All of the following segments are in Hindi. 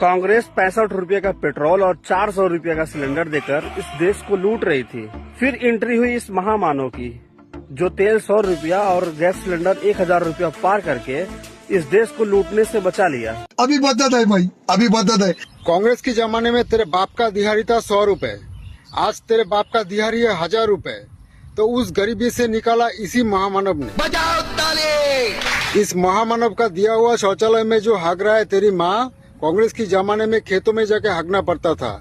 कांग्रेस 65 रुपए का पेट्रोल और 400 रुपए का सिलेंडर देकर इस देश को लूट रही थी। फिर एंट्री हुई इस महामानव की, जो तेल 100 रुपया और गैस सिलेंडर 1000 रुपया पार करके इस देश को लूटने से बचा लिया। अभी बदत है भाई, अभी बदत है। कांग्रेस के जमाने में तेरे बाप का दिहाड़ी था 100 रुपए, आज तेरे बाप का दिहाड़ी है 1000 रुपए। तो उस गरीबी से निकाला इसी महामानव ने। बजाओ ताली। इस महामानव का दिया हुआ शौचालय में जो हग रहा है तेरी माँ, कांग्रेस के जमाने में खेतों में जाके हगना पड़ता था,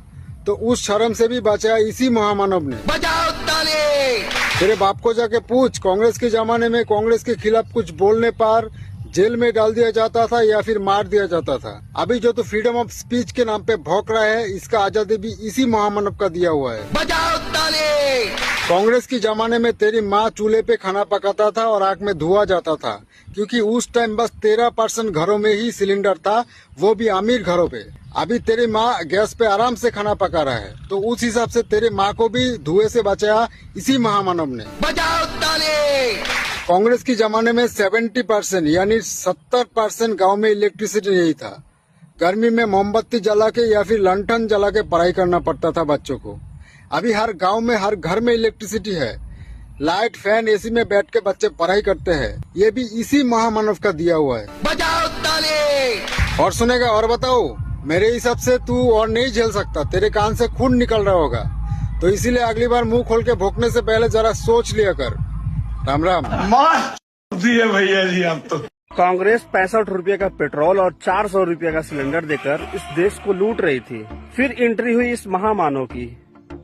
तो उस शर्म से भी बचाया इसी महामानव ने। बजाओ ताली। तेरे बाप को जाके पूछ, कांग्रेस के जमाने में कांग्रेस के खिलाफ कुछ बोलने पर जेल में डाल दिया जाता था या फिर मार दिया जाता था। अभी जो तो फ्रीडम ऑफ स्पीच के नाम पे भौंक रहा है, इसका आजादी भी इसी महामानव का दिया हुआ है। बजाओ ताली। कांग्रेस के जमाने में तेरी माँ चूल्हे पे खाना पकाता था और आग में धुआं जाता था, क्योंकि उस टाइम बस 13% घरों में ही सिलेंडर था, वो भी अमीर घरों पे। अभी तेरी माँ गैस पे आराम से खाना पका रहा है, तो उस हिसाब से तेरे माँ को भी धुएं से बचाया इसी महामानव ने। बजाओ ताली। कांग्रेस के जमाने में 70% यानी 70% गांव में इलेक्ट्रिसिटी नहीं था। गर्मी में मोमबत्ती जला के या फिर लंठन जला के पढ़ाई करना पड़ता था बच्चों को। अभी हर गांव में हर घर में इलेक्ट्रिसिटी है, लाइट फैन एसी में बैठ के बच्चे पढ़ाई करते हैं। ये भी इसी महामानव का दिया हुआ है। बजाओ ताली। और सुनेगा और बताओ, मेरे हिसाब से तू और नहीं झेल सकता, तेरे कान से खून निकल रहा होगा, तो इसीलिए अगली बार मुंह खोल के भोंकने से पहले जरा सोच लिया कर। राम राम। दिए भैया जी हम तो। कांग्रेस 65 रुपए का पेट्रोल और 400 रुपए का सिलेंडर देकर इस देश को लूट रही थी। फिर एंट्री हुई इस महामानव की,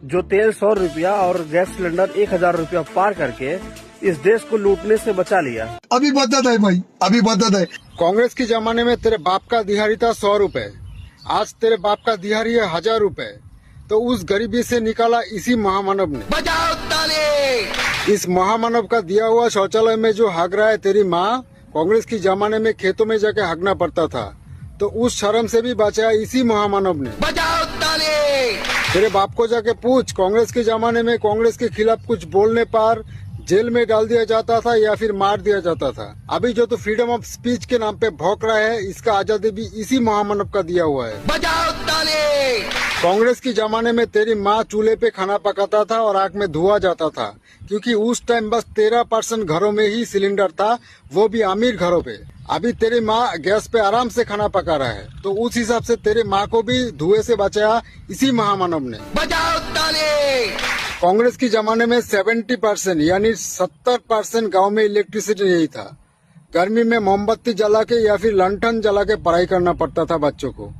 जो तेल 100 रुपया और गैस सिलेंडर 1000 रुपया पार करके इस देश को लूटने से बचा लिया। अभी बदत है भाई, अभी बदत है। कांग्रेस के जमाने में तेरे बाप का दिहाड़ी था 100 रुपए, आज तेरे बाप का दिहाड़ी है 1000 रुपए। तो उस गरीबी से निकाला इसी महामानव ने। बजाओ ताली। इस महामानव का दिया हुआ शौचालय में जो हग रहा है तेरी माँ, कांग्रेस के जमाने में खेतों में जाके हगना पड़ता था, तो उस शर्म से भी बचाया इसी महामानव ने। बजाओ ताली। तेरे बाप को जाके पूछ, कांग्रेस के जमाने में कांग्रेस के खिलाफ कुछ बोलने पर जेल में डाल दिया जाता था या फिर मार दिया जाता था। अभी जो तो फ्रीडम ऑफ स्पीच के नाम पे भौंक रहा है, इसका आजादी भी इसी महामानव का दिया हुआ है। बजाओ ताली। कांग्रेस के जमाने में तेरी माँ चूल्हे पे खाना पकाता था और आग में धुआं जाता था, क्योंकि उस टाइम बस 13% घरों में ही सिलेंडर था, वो भी अमीर घरों पे। अभी तेरी माँ गैस पे आराम से खाना पका रहा है, तो उस हिसाब से तेरे माँ को भी धुएं से बचाया इसी महामानव ने। बजाओ ताली। कांग्रेस के जमाने में 70% यानी 70% गांव में इलेक्ट्रिसिटी नहीं था। गर्मी में मोमबत्ती जला के या फिर लंठन जला के पढ़ाई करना पड़ता था बच्चों को।